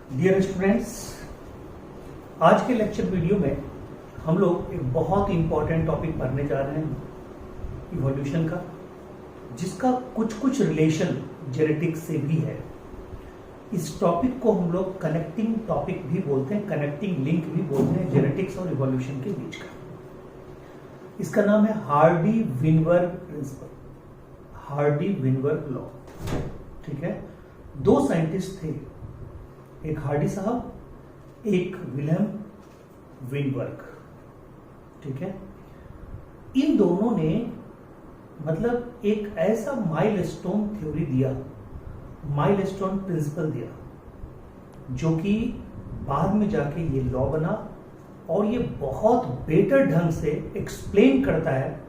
Dear students, आज के lecture video में हम लोग एक बहुत ही इंपॉर्टेंट टॉपिक पढ़ने जा रहे हैं इवोल्यूशन का, जिसका कुछ रिलेशन जेनेटिक्स से भी है। इस टॉपिक को हम लोग कनेक्टिंग टॉपिक भी बोलते हैं, कनेक्टिंग लिंक भी बोलते हैं जेनेटिक्स और इवोल्यूशन के बीच का। इसका नाम है हार्डी-विनवर प्रिंसिपल, हार्डी-विनवर लॉ। ठीक है, दो साइंटिस्ट थे, एक हार्डी साहब, एक विल्हेम विनबर्ग। ठीक है, इन दोनों ने मतलब एक ऐसा माइलस्टोन थ्योरी दिया, माइलस्टोन प्रिंसिपल दिया, जो कि बाद में जाके ये लॉ बना और ये बहुत बेटर ढंग से एक्सप्लेन करता है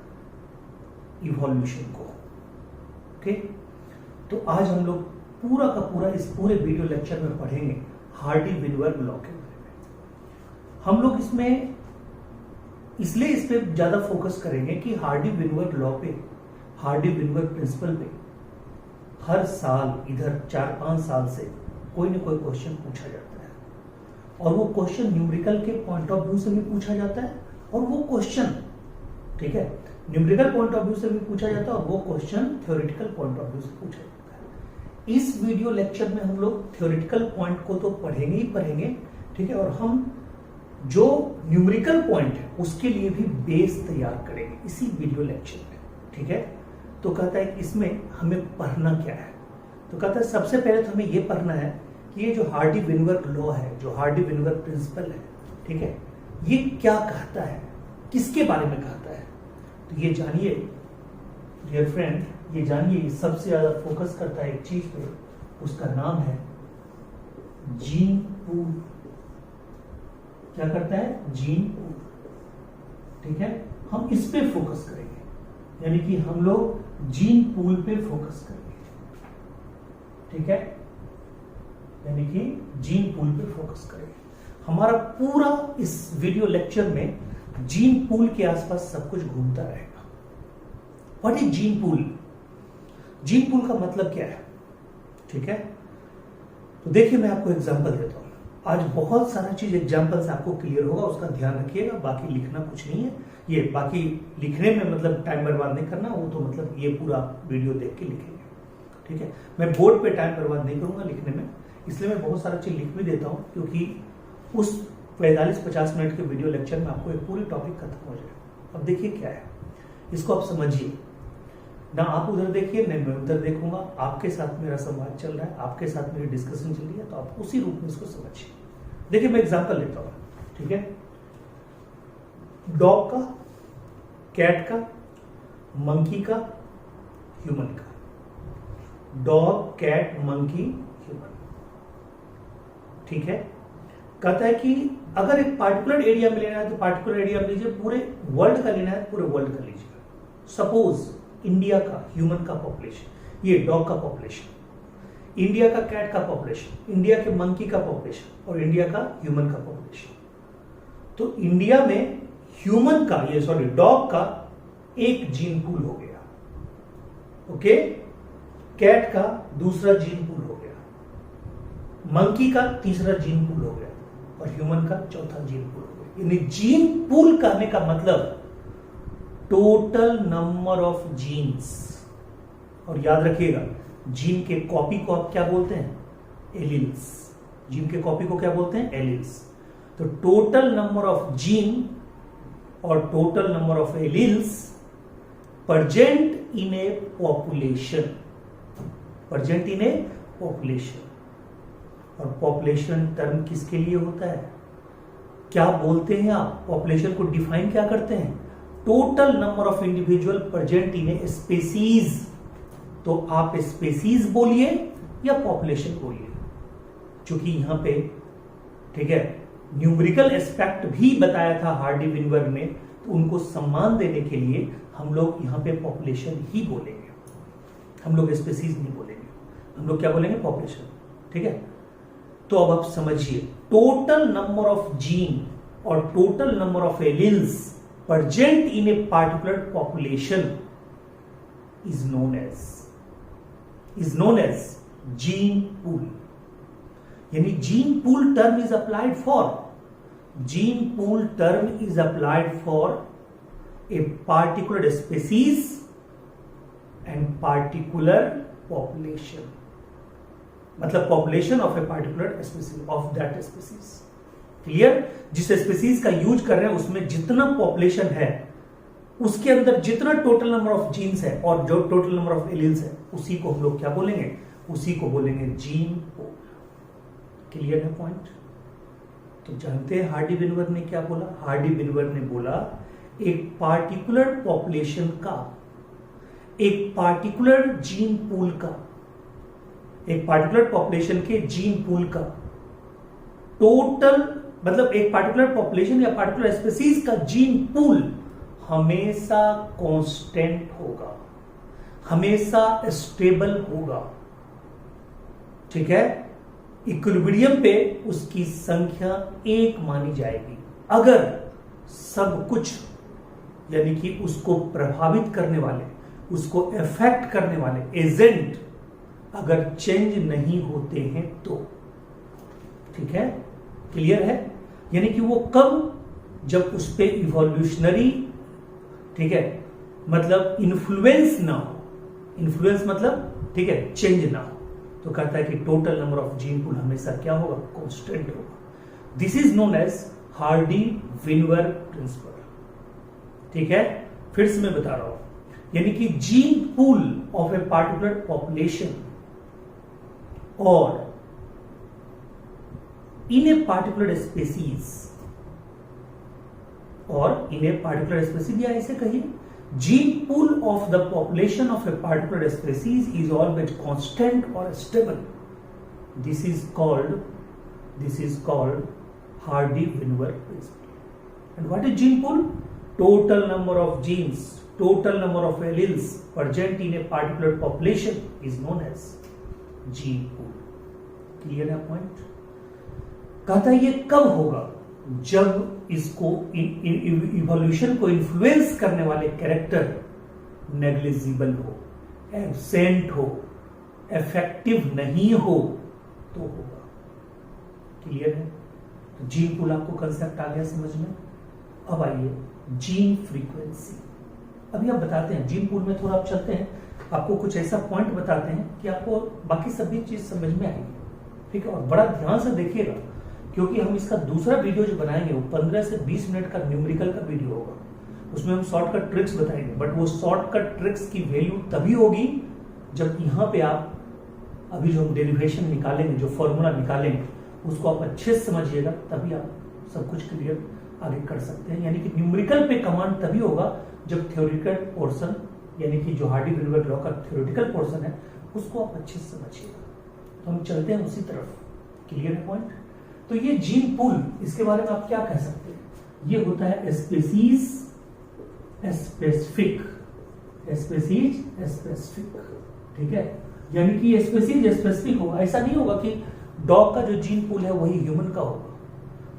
इवोल्यूशन को। ओके, तो आज हम लोग पूरा का पूरा इस पूरे वीडियो लेक्चर में पढ़ेंगे हार्डी-विनबर लॉ के बारे में। हम लोग इसमें इसलिए इस पे ज्यादा फोकस करेंगे कि हार्डी-विनबर लॉ पे, हार्डी-विनबर प्रिंसिपल पे हर साल इधर 4-5 साल से कोई ना कोई क्वेश्चन पूछा जाता है, और वो क्वेश्चन न्यूमेरिकल के पॉइंट ऑफ व्यू से भी पूछा जाता है, और वो क्वेश्चन, ठीक है, न्यूमेरिकल पॉइंट ऑफ व्यू से भी पूछा जाता है, और वो question theoretical point of view से पूछा जाता है। इस वीडियो लेक्चर में हम लोग थ्योरेटिकल पॉइंट को तो पढ़ेंगे ही पढ़ेंगे, ठीक है, और हम जो न्यूमेरिकल पॉइंट है उसके लिए भी बेस तैयार करेंगे इसी वीडियो लेक्चर में। ठीक है, तो कहता है कि इसमें हमें पढ़ना क्या है। तो कहता है सबसे पहले तो हमें यह पढ़ना है कि ये जो हार्डी-विनबर लॉ है, जो हार्डी-विनबर प्रिंसिपल है, ठीक है, ये क्या कहता है, किसके बारे में कहता है। तो ये जानिए डियर फ्रेंड, ये जानिए, सबसे ज्यादा फोकस करता है एक चीज पे, उसका नाम है जीन पूल। क्या करता है? Gene pool. ठीक है, हम इस पे फोकस करेंगे, यानी कि हम लोग जीन पूल पे फोकस करेंगे। ठीक है, यानी कि जीन पूल पे फोकस करेंगे। हमारा पूरा इस वीडियो लेक्चर में जीन पूल के आसपास सब कुछ घूमता रहेगा। What is gene pool? Gene pool का मतलब क्या है? ठीक है, तो देखिए मैं आपको एग्जांपल देता हूं। आज बहुत सारा चीज एग्जांपल से आपको क्लियर होगा, उसका ध्यान रखिएगा। बाकी लिखना कुछ नहीं है, ये बाकी लिखने में मतलब टाइम बर्बाद नहीं करना, वो तो मतलब ये पूरा वीडियो देख के लिखेंगे। ठीक है, मैं बोर्ड पे टाइम बर्बाद नहीं करूंगा लिखने में, इसलिए मैं बहुत सारा चीज लिख भी देता हूं, क्योंकि उस 45-50 मिनट के वीडियो लेक्चर में आपको एक पूरी टॉपिक खत्म हो जाए। अब देखिए क्या है, इसको आप समझिए ना, आप उधर देखिए ना मैं उधर देखूंगा, आपके साथ मेरा संवाद चल रहा है, आपके साथ मेरी डिस्कशन चल रही है, तो आप उसी रूप में इसको समझिए। देखिए मैं एग्जांपल लेता हूं। ठीक है, डॉग का, कैट का, मंकी का, ह्यूमन का। Dog, cat, monkey, human. ठीक है, कहता है कि अगर एक पार्टिकुलर एरिया में लेना है तो पार्टिकुलर एरिया में लीजिए, पूरे वर्ल्ड का लेना है पूरे वर्ल्ड का लीजिए। सपोज इंडिया का ह्यूमन का पॉपुलेशन, ये डॉग का पॉपुलेशन, इंडिया का कैट का पॉपुलेशन, इंडिया के मंकी का पॉपुलेशन, और इंडिया का ह्यूमन का पॉपुलेशन। तो इंडिया में ह्यूमन का, ये सॉरी डॉग का एक जीन पूल हो गया। ओके, कैट का दूसरा जीन पूल हो गया, मंकी का तीसरा जीन पूल हो गया, और ह्यूमन का चौथा जीन पूल हो गया। यानी जीन पूल कहने का मतलब टोटल नंबर ऑफ जीन्स। और याद रखिएगा, जीन के कॉपी को आप क्या बोलते हैं? एलील्स। जीन के कॉपी को क्या बोलते हैं? एलील्स। तो टोटल नंबर ऑफ जीन और total number of alleles present in a population, present in a population. और पॉपुलेशन टर्म किसके लिए होता है? क्या बोलते हैं आप? पॉपुलेशन को डिफाइन क्या करते हैं? Total number of individual present in a species. तो आप स्पेसीज बोलिए या पॉपुलेशन बोलिए, क्योंकि यहां पे, ठीक है, न्यूमेरिकल एस्पेक्ट भी बताया था हार्डी-विनबर ने, तो उनको सम्मान देने के लिए हम लोग यहां पे पॉपुलेशन ही बोलेंगे, हम लोग स्पेसीज नहीं बोलेंगे, हम लोग क्या बोलेंगे? पॉपुलेशन। ठीक है, तो अब आप समझिए, टोटल नंबर ऑफ जीन और total number of alleles present in a particular population is known as gene pool। यानी gene pool term is applied for a particular species and particular population, मतलब population of a particular species of that species. Clear? जिस species का use कर रहे हैं उसमें जितना population है उसके अंदर जितना टोटल नंबर ऑफ जीन्स है और जो टोटल नंबर ऑफ एलील्स है उसी को हम लोग क्या बोलेंगे? उसी को बोलेंगे जीन पूल। क्लियर है पॉइंट? तो जानते हैं हार्डी विनवर ने क्या बोला? हार्डी विनवर ने बोला एक पार्टिकुलर पॉपुलेशन का, एक पार्टिकुलर जीन पूल का, एक पार्टिकुलर पॉपुलेशन के जीन पूल का टोटल, मतलब एक पार्टिकुलर पॉपुलेशन या पार्टिकुलर स्पीसीज का जीन पूल हमेशा कांस्टेंट होगा, हमेशा स्टेबल होगा। ठीक है? इक्विलिब्रियम पे उसकी संख्या 1 मानी जाएगी। अगर सब कुछ यानी कि उसको प्रभावित करने वाले, उसको इफेक्ट करने वाले एजेंट अगर चेंज नहीं होते हैं तो। ठीक है? क्लियर है? यानी कि वो कब? जब उस पे इवोल्यूशनरी, ठीक है, मतलब इन्फ्लुएंस ना हो। इन्फ्लुएंस मतलब, ठीक है, चेंज ना हो। तो कहता है कि total number of gene pool हमेशा क्या होगा? कांस्टेंट होगा। This is known as Hardy Weinberg principle. ठीक है? फिर से मैं बता रहा हूं, यानी कि gene pool of a particular population और in a particular species or in a particular species, या ऐसे कहिए gene pool of the population of a particular species is always constant or stable. This is called Hardy-Weinberg principle. And what is gene pool? Total number of genes, total number of alleles present in a particular population is known as gene pool. Clear है point? कहता है ये कब होगा? जब इसको evolution को influence करने वाले कैरेक्टर नेग्लिजिबल हो, एब्सेंट हो, इफेक्टिव नहीं हो तो होगा। क्लियर है? तो जीन पूल आपको कंसेप्ट आ गया समझ में? अब आइए जीन फ्रीक्वेंसी। अभी आप बताते हैं जीन पूल में, थोड़ा आप चलते हैं, आपको कुछ ऐसा पॉइंट बताते हैं कि आपको बाकी सभी चीज समझ में आएगी। ठीक है? और बड़ा ध्यान से देखिएगा, क्योंकि हम इसका दूसरा वीडियो जो बनाएंगे वो 15 से 20 मिनट का न्यूमेरिकल का वीडियो होगा। उसमें हम शॉर्टकट ट्रिक्स बताएंगे, बट वो शॉर्टकट ट्रिक्स की वैल्यू तभी होगी जब यहाँ पे आप अभी जो हम डेरिवेशन निकालेंगे, जो फॉर्मूला निकालेंगे, उसको आप अच्छे से समझिएगा, तभी आप सब कुछ क्लियर आगे कर सकते हैं। यानी कि न्यूमेरिकल पे कमांड तभी होगा जब थ्योरेटिकल पोर्शन, यानी कि जो हार्डी विनबर लॉ का थ्योरेटिकल पोर्शन है, उसको आप अच्छे से समझिएगा। तो हम चलते हैं उसी तरफ। क्लियर है पॉइंट? तो ये जीन पूल, इसके बारे में आप क्या कह सकते हैं? ये होता है स्पीसीज स्पेसिफिक। ठीक है? यानी कि स्पीसीज स्पेसिफिक होगा। ऐसा नहीं होगा कि डॉग का जो जीन पूल है वही ह्यूमन का होगा,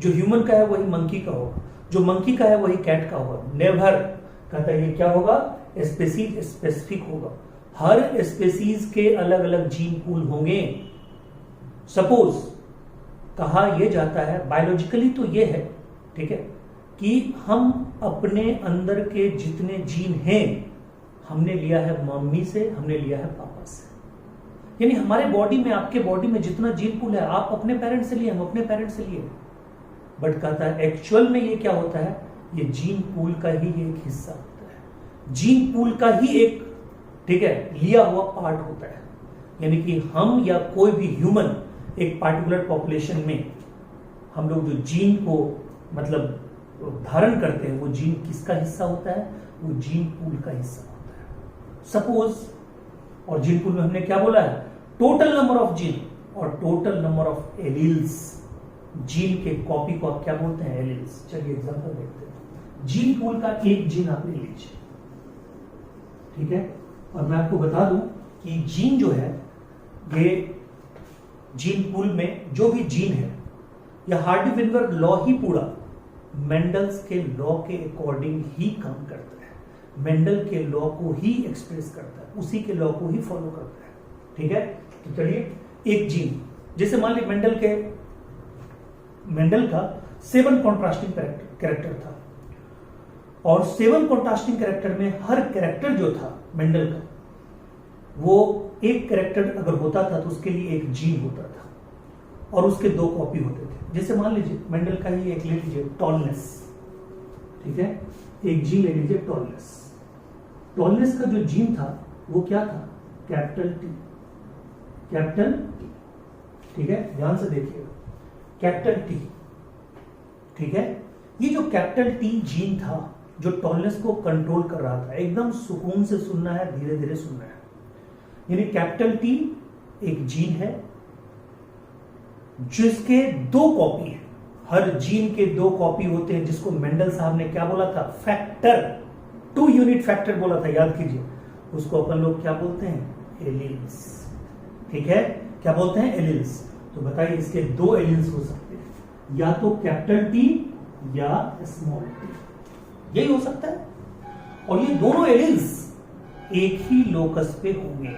जो ह्यूमन का है वही मंकी का होगा, जो मंकी का है वही कैट का होगा। नेवर। कहता है ये क्या होगा? स्पीसीज स्पेसिफिक होगा। हर स्पीसीज के अलग अलग जीन पूल होंगे। सपोज कहा यह जाता है, बायोलॉजिकली तो ये है, ठीक है, कि हम अपने अंदर के जितने जीन हैं हमने लिया है मम्मी से, हमने लिया है पापा से। यानी हमारे बॉडी में, आपके बॉडी में जितना जीन पूल है आप अपने पेरेंट्स से लिए, हम अपने पेरेंट्स से लिए। बट कहता है एक्चुअल में ये क्या होता है? ये जीन पूल का ही एक हिस्सा होता है, जीन पूल का ही एक, ठीक है, लिया हुआ पार्ट होता है। यानी कि हम या कोई भी ह्यूमन एक पार्टिकुलर पॉपुलेशन में हम लोग जो जीन को मतलब धारण करते हैं, वो जीन किसका हिस्सा होता है? वो जीन पूल का हिस्सा होता है। सपोज, और जीन पूल में हमने क्या बोला है? टोटल नंबर ऑफ जीन और total number of alleles. Gene के कॉपी को आप क्या बोलते हैं? एलील्स। चलिए एग्जांपल देखते हैं। जीन पूल का एक जीन आप ले लीजिए, ठीक है, और मैं आपको बता दूं कि जीन जो है, ये जीन पूल में जो भी जीन है, या हार्डी विनबर लॉ ही पूरा मेंडल्स के लॉ के अकॉर्डिंग ही काम करता है। मेंडल के लॉ को ही एक्सप्रेस करता है, उसी के लॉ को ही फॉलो करता है। ठीक है? तो चलिए एक जीन, जैसे मान लीजिए मेंडल का 7 कॉन्ट्रास्टिंग कैरेक्टर था, और 7 कॉन्ट्रास्टिंग कैरेक्टर में हर कैरेक्टर जो था मेंडल का, वो एक कैरेक्टर अगर होता था तो उसके लिए एक जीन होता था और उसके 2 कॉपी होते थे। जैसे मान लीजिए मेंडल का ही एक ले लीजिए टॉलनेस, ठीक है, एक जीन ले लीजिए टॉलनेस। टॉलनेस का जो जीन था वो क्या था? कैपिटल टी, कैपिटल टी, ठीक है, ध्यान से देखिएगा, कैपिटल टी, ठीक है। ये जो कैपिटल टी जीन था जो टॉलनेस को कंट्रोल कर रहा था, एकदम सुकून से सुनना है, धीरे धीरे सुनना है, यानी कैपिटल टी एक जीन है जिसके 2 कॉपी है, हर जीन के 2 कॉपी होते हैं, जिसको मेंडल साहब ने क्या बोला था? फैक्टर, 2 यूनिट फैक्टर बोला था, याद कीजिए। उसको अपन लोग क्या बोलते हैं? एलील्स, ठीक है, क्या बोलते हैं? एलील्स। तो बताइए इसके 2 एलील्स हो सकते हैं, या तो कैपिटल टी या स्मॉल टी, यही हो सकता है। और ये दोनों एलील्स एक ही लोकस पे होंगे,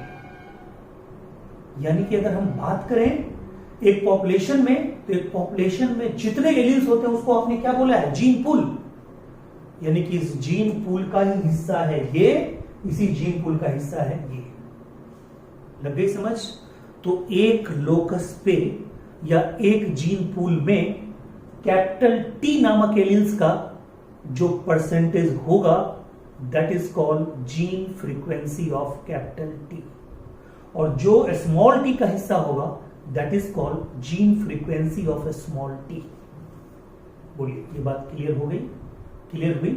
यानी कि अगर हम बात करें एक पॉपुलेशन में, तो एक पॉपुलेशन में जितने एलील्स होते हैं उसको आपने क्या बोला है? जीन पूल, यानी कि इस जीन पूल का ही हिस्सा है ये, इसी जीन पूल का हिस्सा है ये। लग गई समझ? तो एक लोकस पे या एक जीन पूल में कैपिटल टी नामक एलील्स का जो परसेंटेज होगा, that is called gene frequency of capital T, और जो स्मॉल टी का हिस्सा होगा that is called gene frequency of A small T. बोलिए, ये बात क्लियर हो गई? क्लियर हुई?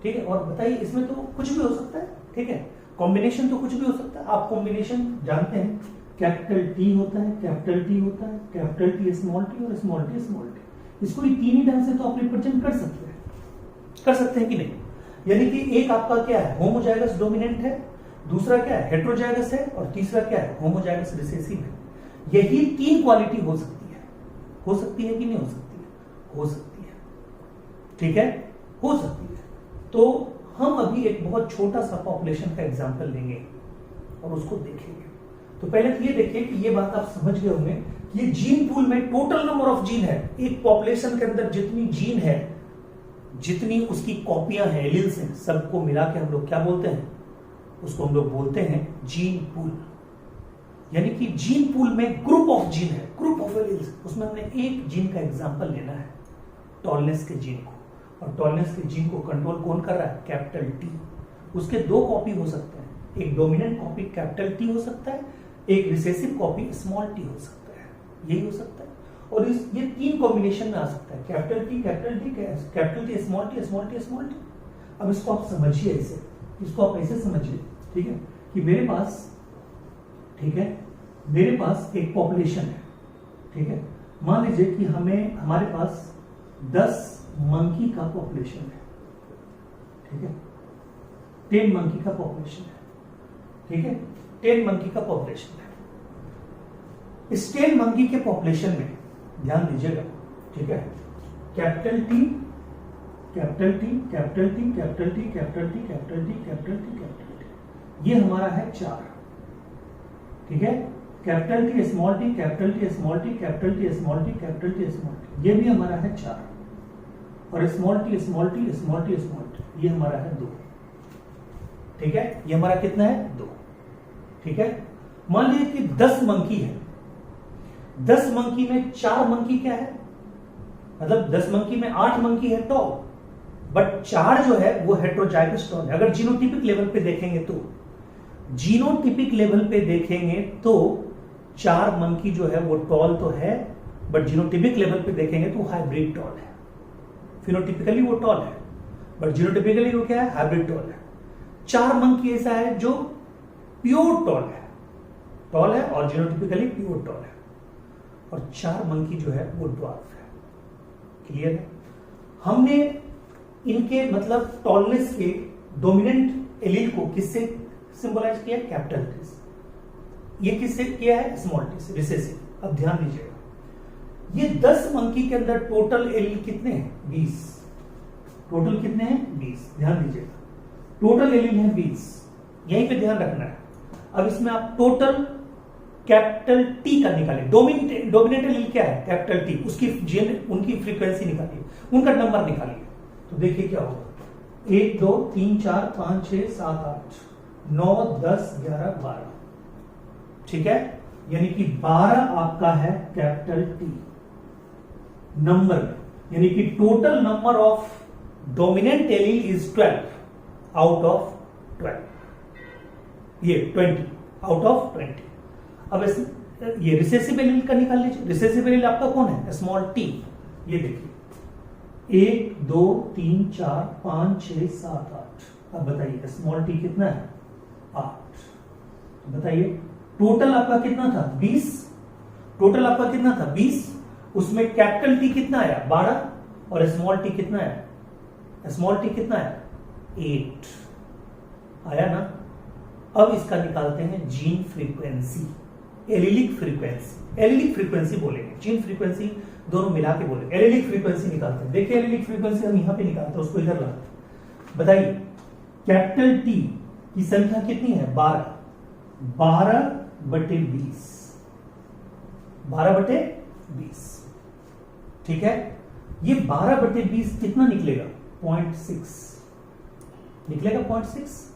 ठीक है। और बताइए, इसमें तो कुछ भी हो सकता है, ठीक है, कॉम्बिनेशन तो कुछ भी हो सकता है। आप कॉम्बिनेशन जानते हैं, कैपिटल टी होता है, कैपिटल टी होता है, कैपिटल टी स्मॉल टी, और स्मॉल टी स्मॉल टी। इसको ये 3 ही ढंग से तो आप रिप्रेजेंट कर सकते हैं कि नहीं? यानी कि एक आपका क्या है? होमोजाइगस डोमिनेंट है, दूसरा क्या है? हेट्रोजाइगस है, और तीसरा क्या है? होमोजाइगस रिसेसिव है। यही 3 क्वालिटी हो सकती है। हो सकती है कि नहीं हो सकती है? हो सकती है, ठीक है, हो सकती है। तो हम अभी एक बहुत छोटा सा पॉपुलेशन का एग्जांपल लेंगे और उसको देखेंगे। तो पहले तो ये देखिए कि ये बात आप समझ गए होंगे, ये जीन पूल में टोटल नंबर ऑफ जीन है। एक पॉपुलेशन के अंदर जितनी जीन है, जितनी उसकी कॉपियां हैं, एलील्स हैं, सबको मिला के हम लोग क्या बोलते हैं? उसको हम लोग बोलते हैं जीन पूल। यानी कि जीन पूल में ग्रुप ऑफ जीन है, ग्रुप ऑफ एलील्स, उसमें हमने एक जीन का एग्जांपल लेना है, टॉलनेस के जीन को। और टॉलनेस के जीन को कंट्रोल कौन कर रहा है? Capital T. उसके 2 कॉपी हो सकते हैं, एक डोमिनेंट कॉपी कैपिटल टी हो सकता है, एक रिसेसिव कॉपी स्मॉल टी हो सकता है, यही हो सकता है। और ये 3 कॉम्बिनेशन में आ सकता है, capital T, capital T, capital T, small T, small T, small T. अब इसको आप समझिए ऐसे, इसको आप ऐसे समझिए, ठीक है, कि मेरे पास, ठीक है, मेरे पास एक पॉपुलेशन है, ठीक है, मान लीजिए कि हमारे पास 10 मंकी का पॉपुलेशन है, ठीक है, 10 मंकी का पॉपुलेशन है, ठीक है, 10 मंकी का पॉपुलेशन है। इस 10 मंकी के पॉपुलेशन में ध्यान दीजिएगा, ठीक है, capital T, capital T, capital T, capital T, capital T, capital T, capital T, capital T, ये हमारा है 4, ठीक है, capital T small T, capital T small T, capital T small T, capital T small T, ये भी हमारा है 4, और small T small T small T small T, ये हमारा है 2, ठीक है, ये हमारा कितना है? 2, ठीक है। मान लीजिए कि 10 मंकी है, 10 मंकी में 4 मंकी क्या है? मतलब 10 मंकी में 8 मंकी है टॉल, बट 4 जो है वो हेट्रोजाइगस टॉल है। अगर जीनोटिपिक लेवल पे देखेंगे तो, जीनोटिपिक लेवल पे देखेंगे तो 4 मंकी जो है वो टॉल तो है, बट जीनोटिपिक लेवल पे देखेंगे तो हाइब्रिड टॉल है। फिनोटिपिकली वो टॉल है, बट जीनोटिपिकली वो क्या है? हाइब्रिड टॉल है। 4 मंकी ऐसा है जो प्योर टॉल है, टॉल है और जीनोटिपिकली प्योर टॉल है, और 4 मंकी जो है वो ड्वार्फ है। क्लियर है? हमने इनके मतलब टॉलनेस के डोमिनेंट एलील को किससे सिंबलाइज किया? कैपिटल टी से। ये किससे किया है? स्मॉल टी से, रिसेसिव। अब ध्यान दीजिएगा, ये 10 मंकी के अंदर टोटल एलील कितने हैं? 20। टोटल कितने हैं? 20। ध्यान दीजिएगा, टोटल एलील है 20, यहीं पे ध्यान रखना है। अब इसमें आप टोटल कैपिटल टी का निकालिए। डोमिनेंट एलील क्या है? Capital T. उनकी फ्रीक्वेंसी निकालिए, उनका नंबर निकालिए। तो देखिए क्या होगा, 1 2 3 4 5 6 7 8 9 10 11 12, ठीक है, यानी कि 12 आपका है कैपिटल टी नंबर में, यानी कि total number of dominant allele is 12 out of 12, ये 20 आउट ऑफ 20। अब ये रिसेसिव एलील का निकाल लीजिए। रिसेसिव एलील आपका कौन है? Small T. ये देखिए 1 2 3 4 5 6 7 8। अब बताइए स्मॉल टी कितना है? 8। बताइए टोटल आपका कितना था? 20। टोटल आपका कितना था? 20। उसमें कैपिटल टी कितना आया? 12। और स्मॉल टी कितना है? स्मॉल टी कितना है? 8 आया ना। अब इसका निकालते हैं gene frequency, allylic frequency. Allylic frequency बोलेंगे, जीन फ्रीक्वेंसी दोनों मिला के बोले। एलिलिक फ्रीक्वेंसी निकालते हैं। देखिए एलिलिक फ्रीक्वेंसी हम यहां पे निकालते हैं, उसको इधर लाते हैं। बताइए कैपिटल टी की संख्या कितनी है? 12। 12/20, 12/20, ठीक है। ये 12/20 कितना निकलेगा? 0.6 निकलेगा, 0.6।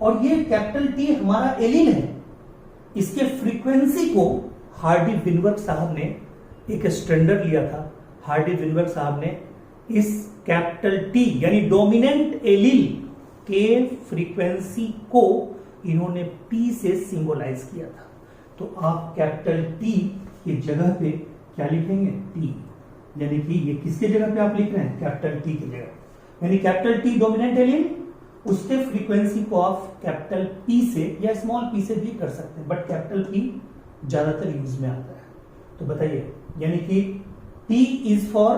और ये कैपिटल टी हमारा एलील है। इसके फ्रीक्वेंसी को हार्डी विनबर्ग साहब ने एक स्टैंडर्ड लिया था। हार्डी विनबर्ग साहब ने इस कैपिटल टी यानी डोमिनेंट एलील के फ्रीक्वेंसी को इन्होंने पी से सिंबलाइज किया था। तो आप कैपिटल टी की जगह पे क्या लिखेंगे? टी, यानी कि ये किसके जगह पे आप लिख रहे हैं? कैपिटल टी की जगह। यानी कैपिटल टी डोमिनेंट एलील, उसके फ्रीक्वेंसी को आप कैपिटल पी से या स्मॉल पी से भी कर सकते हैं, बट कैपिटल पी ज्यादातर यूज में आता है। तो बताइए, यानी कि T is for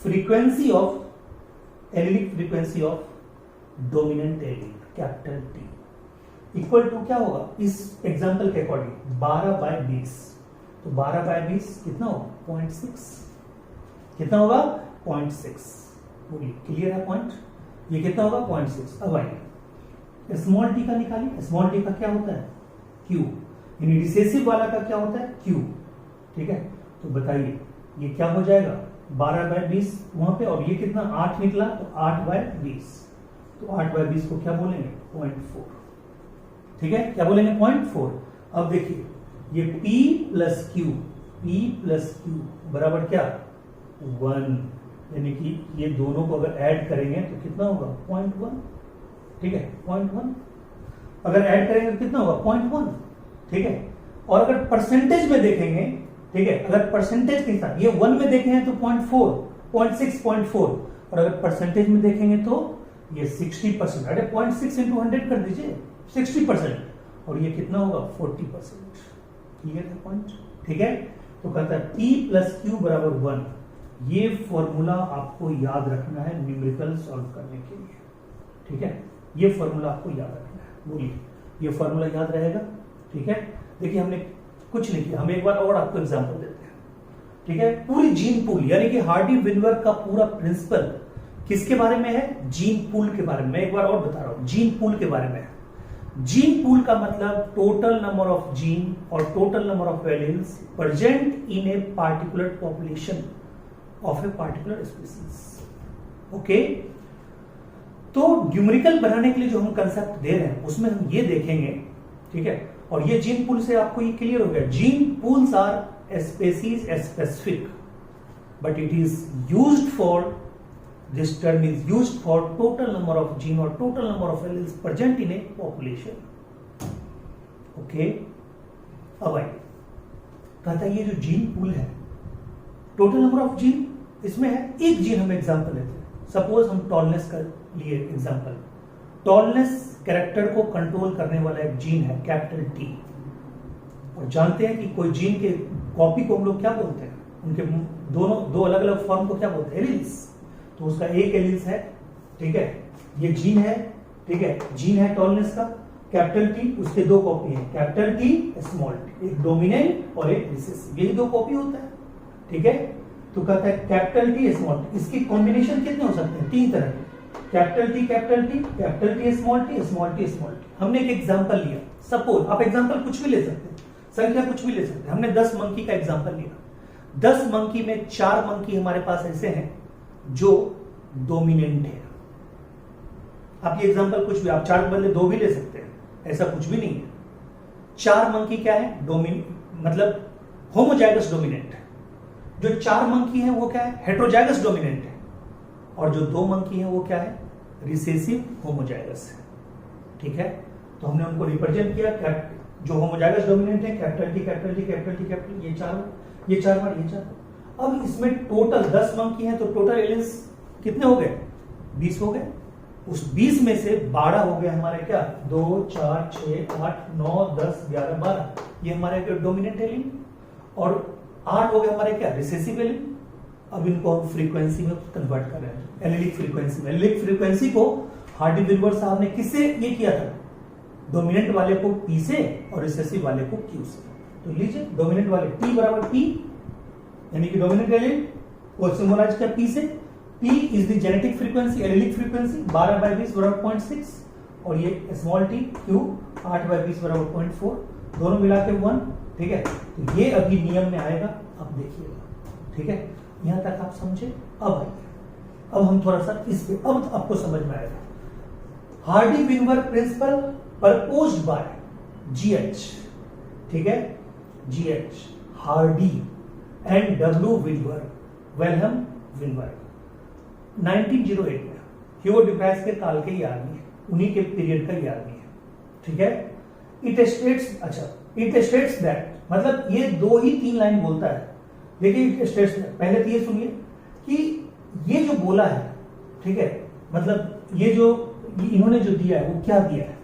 frequency of allelic frequency of dominant allele, capital T equal to क्या होगा इस एग्जांपल के अकॉर्डिंग? 12/20। तो 12/20 कितना होगा? 0.6। कितना होगा? 0.6। बोलिए क्लियर है पॉइंट? ये कितना होगा? 0.6। अब आइए स्मॉल टी का निकालिए। स्मॉल टी का क्या होता है? Q। यानी रिसेसिव वाला का क्या होता है? Q, ठीक है। तो बताइए ये क्या हो जाएगा? 12/20 वहां पे, और ये कितना? 8 निकला, तो 8/20। तो 8/20 को क्या बोलेंगे? 0.4, ठीक है। क्या बोलेंगे? 0.4। अब देखिए ये P प्लस Q बराबर क्या? 1, यानी कि ये दोनों को अगर ऐड करेंगे तो कितना होगा? 0.1, ठीक है, 0.1। अगर ऐड करेंगे तो कितना होगा? 0.1, ठीक है। और अगर परसेंटेज में देखेंगे, ठीक है, अगर परसेंटेज के साथ ये 1 में देखेंगे तो 0.4, 0.6, 0.4, और अगर परसेंटेज में देखेंगे तो ये 60%। अरे 0.6 इंटू 100 कर दीजिए, 60%, और ये कितना होगा? 40%। क्लियर है पॉइंट? ठीक है। तो कहता है P प्लस Q बराबर 1। ये फॉर्मूला आपको याद रखना है न्यूमेरिकल सॉल्व करने के लिए, ठीक है। ये फॉर्मूला आपको याद रखना है। बोलिए ये फॉर्मूला याद रहेगा, ठीक है। देखिए हमने कुछ नहीं किया, हम एक बार और आपको एग्जांपल देते हैं, ठीक है। पूरी जीन पूल यानी कि हार्डी विनबर्ग का पूरा प्रिंसिपल किसके बारे में है? जीन पूल के बारे में। मैं एक बार और बता रहा हूं, जीन पूल के बारे में है। जीन पूल का मतलब टोटल नंबर ऑफ जीन और total number of alleles present in a particular population of a particular species. Okay, तो न्यूमेरिकल बनाने के लिए जो हम कंसेप्ट दे रहे हैं उसमें हम ये देखेंगे, ठीक है। और ये जीन पूल से आपको ये क्लियर हो गया, gene pools are species specific, but it is used for, this term is used for total number of gene or total number of alleles present in a population. Okay, अब आइए कहता है ये जो जीन पूल है, total number of gene इसमें है। एक जीन हम एग्जांपल लेते हैं, सपोज हम टॉलनेस का लिए एग्जांपल। टॉलनेस कैरेक्टर को कंट्रोल करने वाला एक जीन है कैपिटल T, और जानते हैं कि कोई जीन के कॉपी को हम लोग क्या बोलते हैं? उनके दो अलग अलग फॉर्म को क्या बोलते हैं? एलील्स। तो उसका एक एलील्स है, ठीक है, ये जीन है, ठीक है, जीन है टॉलनेस का कैपिटल T, उसके दो कॉपी है कैपिटल T स्मॉल t, एक डोमिनेंट और एक रिसेसिव, यही दो कॉपी होता है, ठीक है। तो कहता है कैपिटल T स्मॉल t, इसकी कॉम्बिनेशन कितने हो सकते हैं? 3 तरह के, capital T capital T small t small t small t। हमने एक एग्जांपल लिया, सपोज आप एग्जांपल कुछ भी ले सकते हैं, संख्या कुछ भी ले सकते हैं। हमने 10 मंकी का एग्जांपल लिया। 10 मंकी में 4 मंकी हमारे पास ऐसे हैं जो डोमिनेंट है। आप ये एग्जांपल कुछ भी, आप 4 के बदले 2 भी ले सकते हैं, ऐसा कुछ भी नहीं है। 4 मंकी क्या है? मतलब होमोजाइगस डोमिनेंट है। जो 4 मंकी है वो क्या है? हेट्रोजाइगस डोमिनेंट है। और जो 2 मंकी है वो क्या है? रिसेसिव होमोजाइगस है। ठीक है, तो हमने उनको रिप्रेजेंट किया। जो होमोजाइगस डोमिनेंट है capital T capital T capital T capital, ये 4 बार, ये 4 बार, ये 4 बार। अब इसमें टोटल 10 मंकी है तो टोटल एलियंस कितने हो गए? 20 हो गए। उस 20 में से 12 हो गए हमारे क्या? 2 4 6 8 9 10 11 12, ये हमारे डोमिनेंट एलियन। और 8 हो गए हमारे क्या? Recessive alien. अब इनको हम फ्रीक्वेंसी में कन्वर्ट कर रहे हैं, एलिलिक फ्रीक्वेंसी में। एलिलिक फ्रीक्वेंसी को हार्डी-विल्बर साहब ने किससे ये किया था? डोमिनेंट वाले को P से और रिसेसिव वाले को Q से। तो लीजिए, डोमिनेंट वाले T बराबर P, यानी कि डोमिनेंट एलिल को सिंबलाइज किया P से। P is the genetic frequency, allylic frequency 12/20 बराबर 0.6, और ये स्मॉल t Q 8/20 बराबर 0.4, दोनों मिला के 1। ठीक है, तो ये अभी नियम में आएगा, अब देखिएगा। ठीक है, यहां तक आप समझे? अब आइए, अब हम थोड़ा सा इस पे, अब आपको समझ में आएगा। Hardy Weinberg principle proposed by GH, ठीक है, GH Hardy and W Weinberg, Wilhelm Weinberg, 1908 में। ह्यूगो ड्यूप्रेस के काल के ये आदमी है, उन्हीं के पीरियड का ये आदमी है। ठीक है, इट स्टेट्स दैट, मतलब ये 2 ही 3 लाइन बोलता है, लेकिन इट स्टेट्स दैट, पहले तो ये सुनिए कि ये जो बोला है, ठीक है, मतलब ये जो इन्होंने जो दिया है वो क्या दिया है?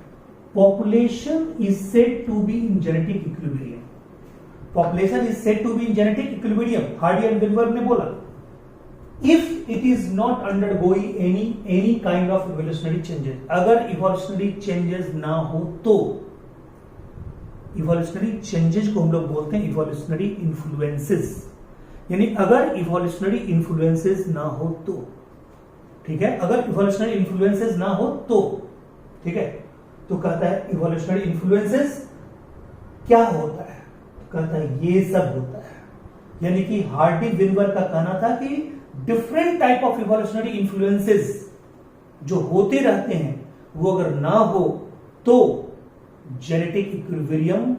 Population is said to be in genetic equilibrium. Population is said to be in genetic equilibrium, Hardy and Weinberg ने बोला। If it is not undergoing any kind of evolutionary changes, अगर इवोल्यूशनरी चेंजेस ना हो तो, evolutionary changes को हम लोग बोलते हैं इवोल्यूशनरी इन्फ्लुएंसेस, यानी अगर इवोल्यूशनरी इन्फ्लुएंसेस ना हो तो, ठीक है, अगर इवोल्यूशनरी इन्फ्लुएंसेस ना हो तो, ठीक है, तो कहता है इवोल्यूशनरी इन्फ्लुएंसेस क्या होता है? तो कहता है ये सब होता है। यानी कि हार्डी-विल्बर का कहना था कि different type of evolutionary influences जो होते रहते हैं, वो अगर ना हो तो जेनेटिक इक्विलिब्रियम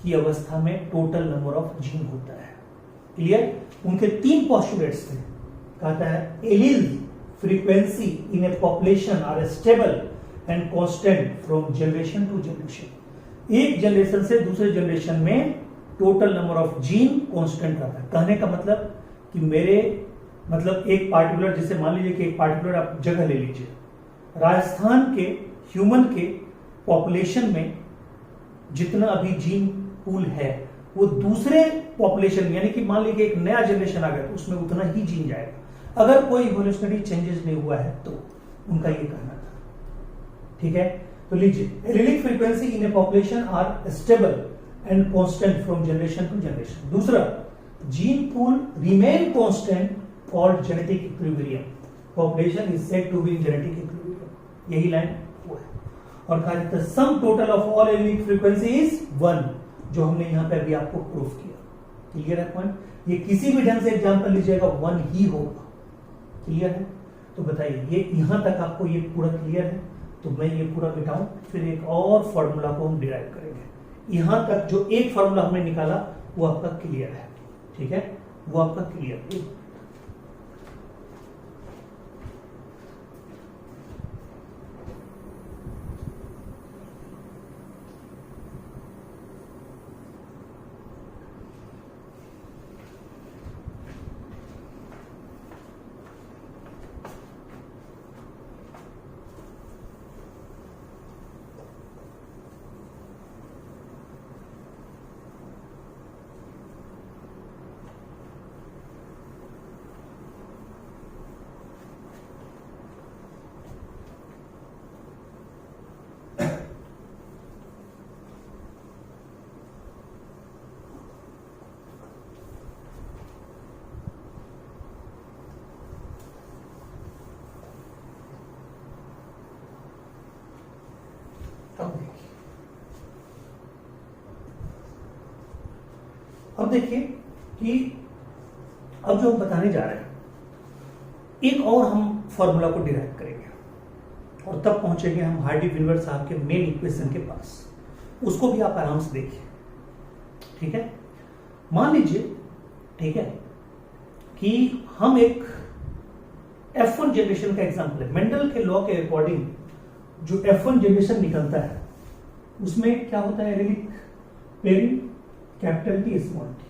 की अवस्था में टोटल नंबर ऑफ जीन होता है। क्लियर? उनके 3 पोस्टुलेट्स थे। कहता है allele frequency in a population are stable and constant from generation to generation. एक जनरेशन से दूसरे जनरेशन में total number of gene constant रहता है। कहने का मतलब कि मेरे मतलब एक पार्टिकुलर, जैसे मान लीजिए कि एक पार्टिकुलर आप जगह ले लीजिए, राजस्थान के ह्यूमन के पॉपुलेशन में जितना अभी जीन पूल है वो दूसरे पॉपुलेशन यानी कि मान लीजिए एक नया जनरेशन आ गया तो उसमें उतना ही जीन जाएगा, अगर कोई इवोल्यूशनरी चेंजेस नहीं हुआ है तो। उनका ये कहना था। ठीक है, तो लीजिए, allelic frequency in a population are stable and constant from generation to generation. दूसरा, gene pool remain constant called genetic equilibrium, population is said to be in genetic equilibrium. यही लाइन वो है। और कहा जाता है sum total of all allelic frequency is 1, जो हमने यहां पे अभी आपको प्रूफ किया। क्लियर है पॉइंट? ये किसी भी ढंग से एग्जांपल लीजिएगा 1 ही होगा। क्लियर है? तो बताइए, ये यहां तक आपको ये पूरा क्लियर है? तो मैं ये पूरा मिटाऊं, फिर एक और फॉर्मूला को हम डिराइव करेंगे। यहां तक जो एक फॉर्मूला हमने निकाला वो आपका क्लियर है। ठीक है, वो आपका क्लियर है। अब देखिए कि अब जो हम बताने जा रहे हैं, एक और हम फॉर्मूला को डिराइव करेंगे और तब पहुंचेंगे हम हार्डी-विनवर साहब के मेन इक्वेशन के पास। उसको भी आप आराम से देखिए, ठीक है। मान लीजिए, ठीक है, कि हम एक F1 जनरेशन का एग्जांपल है। मेंडल के लॉ के अकॉर्डिंग जो F1 जनरेशन निकलता है उसमें क्या होता है, allylic pairing capital T small T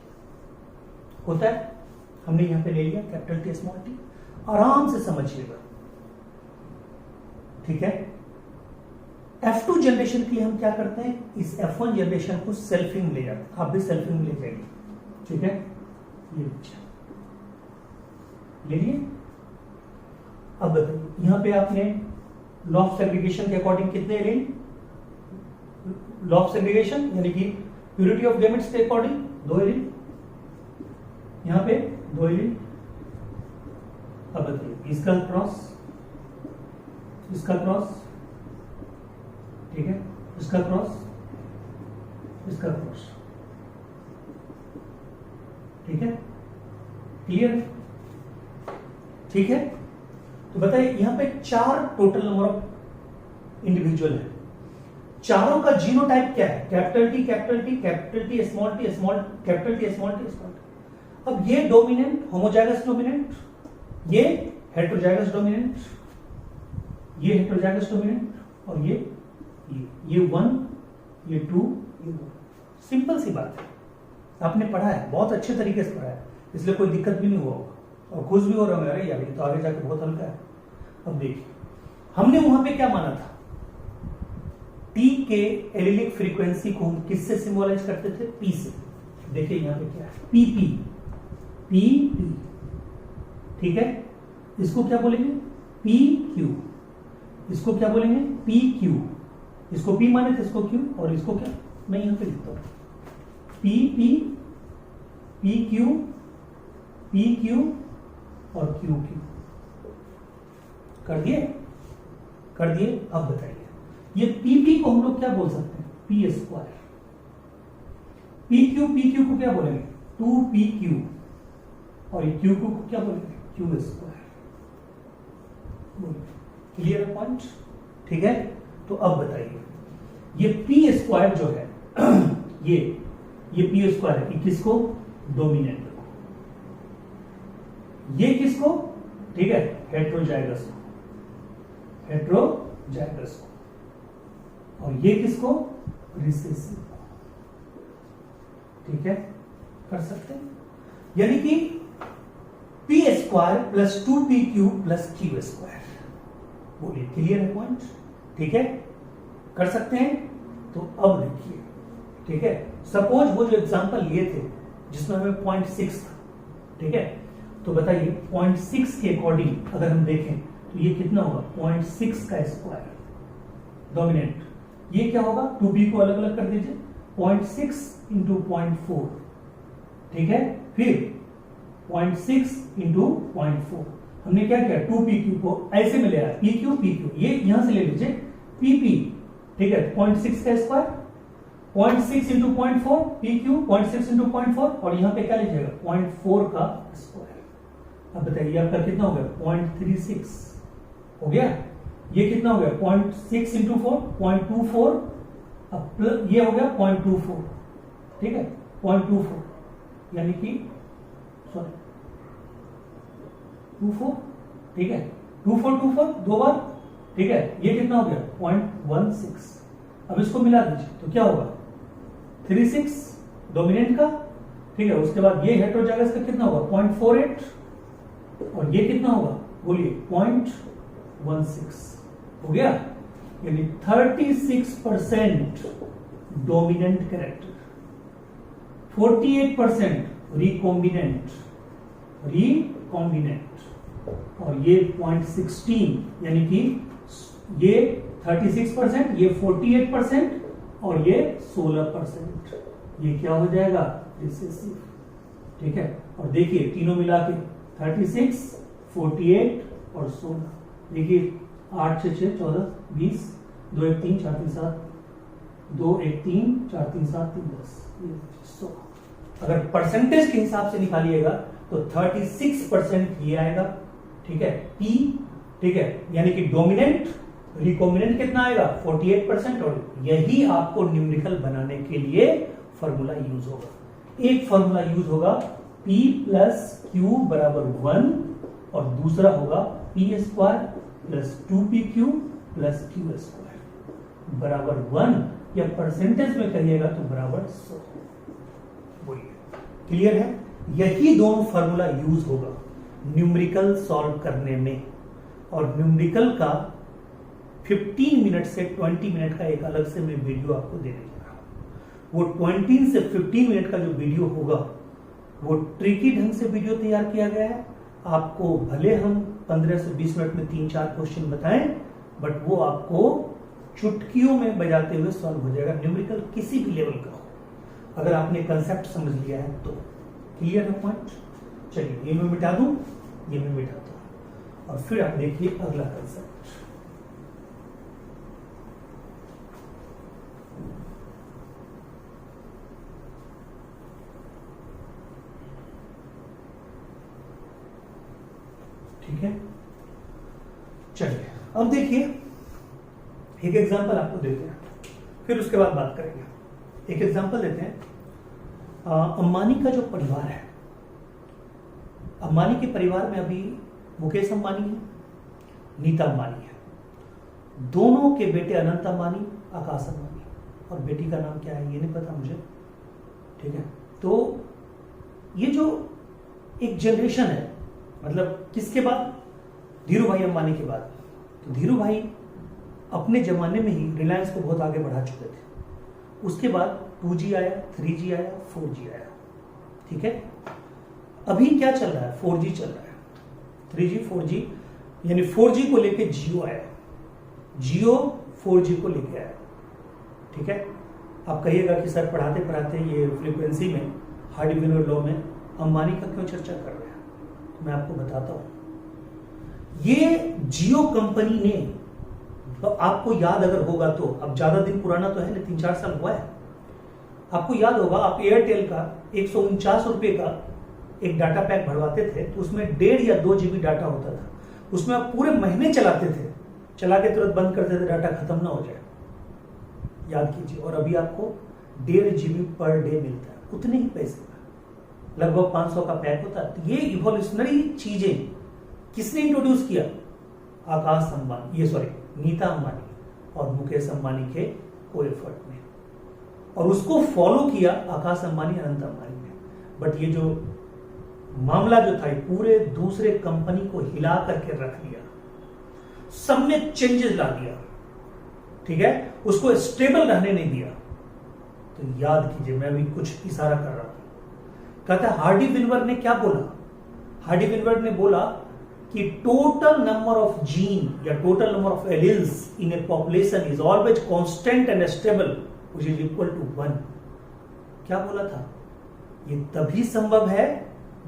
होता है। हमने यहां पे ले लिया कैपिटल टी स्मॉल टी, आराम से समझिएगा, ठीक है। F2 जनरेशन के लिए हम क्या करते हैं, इस F1 जनरेशन को सेल्फिंग ले जाते हैं। आप भी सेल्फिंग ले जाएंगे, ठीक है। ये ले लिए। अब बताइए यहां पे आपने लॉ ऑफ सेग्रीगेशन के अकॉर्डिंग कितने एलिन, लॉ ऑफ सेग्रीगेशन यानी कि प्यूरिटी ऑफ गैमेट्स के अकॉर्डिंग 2 एलिन, यहां पे 2 एलिन। अब बताइए इसका क्रॉस, इसका क्रॉस, ठीक है, इसका क्रॉस, इसका क्रॉस, ठीक है, क्लियर, ठीक है। तो बताइए यहां पे 4 टोटल नंबर ऑफ इंडिविजुअल है, चारों का जीनोटाइप क्या है, capital T capital T capital T small T small capital T small T small T. अब ये डोमिनेंट होमोजाइगस डोमिनेंट, ये हेटेरोजाइगस डोमिनेंट, ये हेटेरोजाइगस डोमिनेंट और ये 1, ये 2, ये 1। सिंपल सी बात है, आपने पढ़ा है, बहुत अच्छे तरीके से पढ़ा है, इसलिए कोई दिक्कत भी नहीं हुआ होगा और खुश भी हो रहे होंगे, अरे यार ये तो आगे जाके बहुत हल्का है। अब देखिए हमने वहां पे क्या माना था, टी के एलिलिक फ्रीक्वेंसी को हम किससे सिंबलाइज करते थे, पी से। देखिए यहां पे क्या है, पी पी पी पी, ठीक है। इसको क्या बोलेंगे, पी क्यू, इसको क्या बोलेंगे, पी क्यू। इसको पी माने थे, इसको क्यू, और इसको क्या मैं यहां पे लिखता हूं, P P P Q P Q और क्यू क्यू। कर दिए, कर दिए। अब बताइए ये पीपी को हम लोग क्या बोल सकते हैं, पी स्क्वायर। पी क्यू को क्या बोलेंगे, 2pq, और क्यू को क्या बोलेंगे, क्यू स्क्वायर। क्लियर है पॉइंट, ठीक है। तो अब बताइए ये पी स्क्वायर जो है ये पी स्क्वायर है, किसको, डोमिनेंट को, ये किसको, ठीक है, हेटेरोजाइगस को, हेटेरोजाइगस को, और ये किसको, रिसेसिव को, ठीक है। कर सकते हैं, यानी कि P square plus 2pq plus Q square. बोलिए क्लियर है पॉइंट, ठीक है, कर सकते हैं। तो अब देखिए, ठीक है, सपोज वो जो एग्जांपल लिए थे जिसमें हमें 0.6 था, ठीक है, तो बताइए 0.6 के अकॉर्डिंग अगर हम देखें तो ये कितना होगा, 0.6 का स्क्वायर डोमिनेंट, ये क्या होगा, 2b को अलग अलग कर दीजिए, 0.6 इंटू 0.4, ठीक है। फिर 0.6 इंटू 0.4, हमने क्या किया, 2pq को ऐसे में ले आया, pq, ये यहां से ले लीजिए pp, ठीक है, 0.6 का स्क्वायर, 0.6 इंटू 0.4 pq, 0.6 इंटू 0.4, और यहां पे क्या लीजिएगा, 0.4 का स्क्वायर। अब बताइए आपका कितना हो गया, 0.36 हो गया। ये कितना हो गया, 0.6 इंटू 4, 0.24, अब ये हो गया 0.24, ठीक है, 0.24, यानी कि सॉरी 24, ठीक है, 24 दो बार, ठीक है, ये कितना हो गया, 0.16। अब इसको मिला दीजिए तो क्या होगा, 36 डोमिनेंट का, ठीक है। उसके बाद ये हेटेरोजाइगस का कितना होगा, 0.48, और ये कितना होगा, बोलिए 0.16 हो गया, यानी 36% डोमिनेंट कैरेक्टर, 48% रिकॉम्बिनेंट, और ये 0.16, यानी कि ये 36%, ये 48%, और ये 16%, ये क्या हो जाएगा, रिसेसिव, ठीक है। और देखिए तीनों मिला के 36, 48 और 16, देखिए 8 6 6 14 20, 2 1 3 4 3 7, 2 1 3 4 3 7 3 10, 16। अगर परसेंटेज के हिसाब से निकालिएगा तो 36% ये आएगा, ठीक है, P, ठीक है, यानी कि डोमिनेंट, रिकॉम्बिनेंट कितना आएगा 48%, और यही आपको न्यूमेरिकल बनाने के लिए फॉर्मूला यूज होगा। एक फॉर्मूला यूज होगा P प्लस Q बराबर 1 और दूसरा होगा P square plus 2PQ plus Q square बराबर 1, या परसेंटेज में करिएगा तो बराबर 100। बोलिए क्लियर है? यही दोनों फॉर्मूला यूज होगा न्यूमेरिकल सॉल्व करने में, और न्यूमेरिकल का 15 मिनट से 20 मिनट का एक अलग से मैं वीडियो आपको देने जा रहा हूं। वो 20 से 15 मिनट का जो वीडियो होगा वो ट्रिकी ढंग से वीडियो तैयार किया गया है। आपको भले हम 15 से 20 मिनट में 3-4 क्वेश्चन बताएं, बट वो आपको चुटकियों में बजाते हुए सॉल्व हो जाएगा, न्यूमेरिकल किसी भी लेवल का हो, अगर आपने कंसेप्ट समझ लिया है तो। क्लियर है पॉइंट? चलिए ये मैं मिटा दूं, ये मैं मिटाता हूं, और फिर आप देखिए अगला कंसेप्ट। ठीक है, चलिए अब देखिए एक एग्जांपल आपको देते हैं, फिर उसके बाद बात करेंगे। एक एग्जांपल देते हैं, अंबानी का जो परिवार है, अंबानी के परिवार में अभी मुकेश अंबानी है, नीता अंबानी है, दोनों के बेटे अनंत अंबानी, आकाश अंबानी, और बेटी का नाम क्या है ये नहीं पता मुझे, ठीक है। तो ये जो एक जनरेशन है, मतलब किसके बाद, धीरू भाई अंबानी के बाद, तो धीरू भाई अपने जमाने में ही रिलायंस को बहुत आगे बढ़ा चुके थे। उसके बाद 2G आया, 3G आया, 4G आया, ठीक है। अभी क्या चल रहा है, 4G चल रहा है, 3G 4G, यानी 4G को लेके जियो आया, जियो 4G को लेके आया, ठीक है। आप कहिएगा कि सर पढ़ाते पढ़ाते ये फ्रीक्वेंसी में, हार्डी-विनर लॉ में अंबानी का क्यों चर्चा कर रहे हैं, तो मैं आपको बताता हूं। ये जियो कंपनी ने, तो आपको याद अगर होगा तो, अब ज्यादा दिन पुराना तो है नहीं, 3-4 साल हुआ है, आपको याद होगा आप एयरटेल का 149 रुपए का एक डाटा पैक भरवाते थे, तो उसमें 1.5 या 2 GB डाटा होता था, उसमें आप पूरे महीने चलाते थे, चला के तुरंत बंद करते थे, डाटा खत्म ना हो जाए, याद कीजिए। और अभी आपको 1.5 GB पर डे मिलता है, उतने ही पैसे का, लगभग 500 का पैक होता है। तो ये इवोल्यूशनरी चीजें किसने इंट्रोड्यूस किया, आकाश अंबानी, ये सॉरी नीता अंबानी और मुकेश अंबानी के को एफर्ट में, और उसको फॉलो किया आकाश अंबानी, अनंत अंबानी ने। बट ये जो मामला जो था, पूरे दूसरे कंपनी को हिला करके रख दिया, सब में चेंजेस ला दिया, ठीक है, उसको स्टेबल रहने नहीं दिया। तो याद कीजिए, मैं अभी कुछ इशारा कर रहा हूं, कहता है हार्डी-विनवर ने क्या बोला, हार्डी-विनवर ने बोला कि टोटल नंबर ऑफ जीन या total number of alleles in a population is always constant and stable which is equal to 1। क्या बोला था, ये तभी संभव है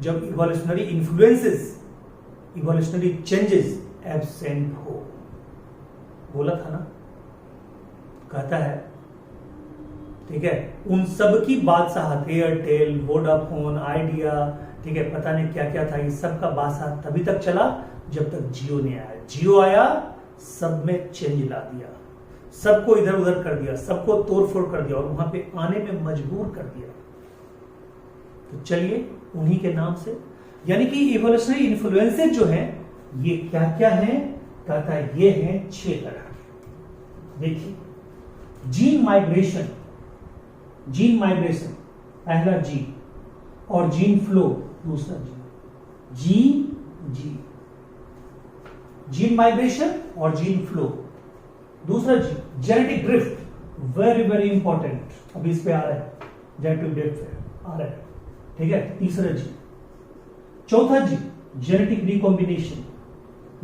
जब evolutionary influences, evolutionary changes absent हो, बोला था ना। कहता है, ठीक है, उन सब की बादशाह, एयरटेल, वोडाफोन, आइडिया, ठीक है, पता नहीं क्या क्या था, ये सब का बादशाह तभी तक चला जब तक जियो नहीं आया। जियो आया, सब में चेंज ला दिया, सबको इधर उधर कर दिया, सबको तोड़ फोड़ कर दिया, और वहां पे आने में मजबूर कर दिया। तो चलिए उन्हीं के नाम से, यानी कि इवोल्यूशनरी इन्फ्लुएंसेस जो हैं, ये क्या क्या हैं, कहता है ये हैं 6 तरह के। देखिए, जीन माइग्रेशन, जीन माइग्रेशन पहला जी, और जीन फ्लो दूसरा जी, जी जीन माइग्रेशन और जीन फ्लो, दूसरा G genetic drift, very very important, अभी इस पे आ रहा है, जेनेटिक ड्रिफ्ट आ रहा है, ठीक है, तीसरा जी। चौथा जी जेनेटिक रिकॉम्बिनेशन,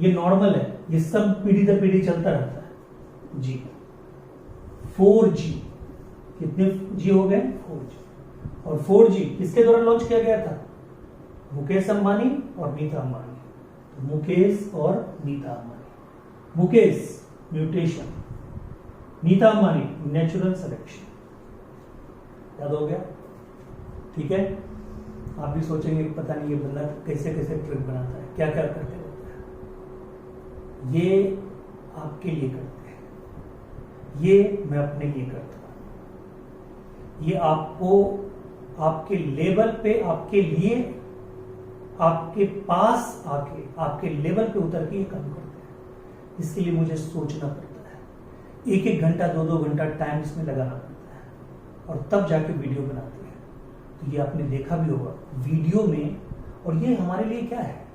ये नॉर्मल है, ये सब पीढ़ी दर पीढ़ी चलता रहता है जी। 4G, कितने जी हो गए, 4G, और 4G किसके द्वारा लॉन्च किया गया था, मुकेश अंबानी और नीता अंबानी, मुकेश और Nita Ambani, Mukesh mutation, Nita Ambani natural selection, याद हो गया। ठीक है, आप भी सोचेंगे पता नहीं ये बंदा कैसे कैसे ट्रिक बनाता है, क्या क्या करते रहता है। ये आपके लिए करते हैं, ये मैं अपने लिए करता हूं। ये आपको आपके लेवल पे, आपके लिए, आपके पास आके, आपके लेवल पे उतर के ये काम करते हैं। इसके लिए मुझे सोचना पड़ता है, एक एक घंटा, दो दो घंटा टाइम इसमें लगाना पड़ता है, और तब जाके वीडियो बनाते हैं। तो ये आपने देखा भी होगा वीडियो में। और ये हमारे लिए क्या है,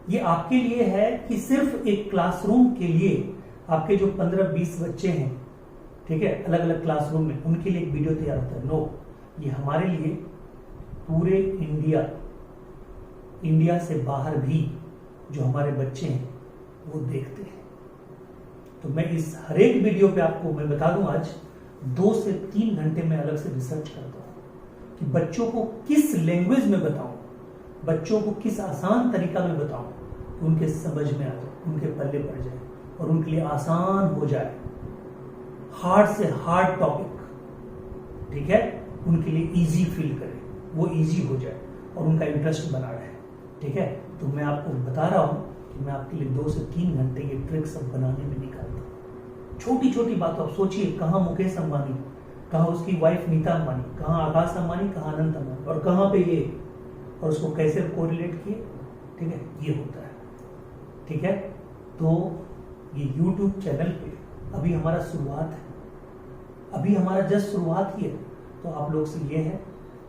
ये आपके लिए है कि सिर्फ एक क्लासरूम के लिए आपके जो 15-20 बच्चे हैं, ठीक है, अलग अलग क्लासरूम में, उनके लिए एक वीडियो तैयार होता है। नो, ये हमारे लिए पूरे इंडिया से बाहर भी जो हमारे बच्चे हैं वो देखते हैं। तो मैं इस हर एक वीडियो पे आपको मैं बता दूं, आज 2 से 3 घंटे में अलग से रिसर्च करता हूं कि बच्चों को किस लैंग्वेज में बताऊं, बच्चों को किस आसान तरीका में बताऊं कि उनके समझ में आ जाए, उनके पल्ले पड़ जाए और उनके लिए आसान हो जाए। हार्ड से हार्ड टॉपिक, ठीक है, उनके लिए इजी फील करे, वो इजी हो जाए और उनका इंटरेस्ट बना रहे, ठीक है। तो मैं आपको बता रहा हूं कि मैं आपके लिए 2 से 3 घंटे ये ट्रिक सब बनाने में निकालता हूं। छोटी छोटी बातों, आप सोचिए, कहाँ मुकेश अंबानी, कहाँ उसकी वाइफ नीता अंबानी, कहाँ आकाश अंबानी, कहाँ अनंत अंबानी, और कहाँ पे ये, और उसको कैसे कोरिलेट किए, ठीक है, ये होता है, ठीक है। तो ये YouTube चैनल पे अभी हमारा शुरुआत है, अभी हमारा जस्ट शुरुआत ही है। तो आप लोग से ये है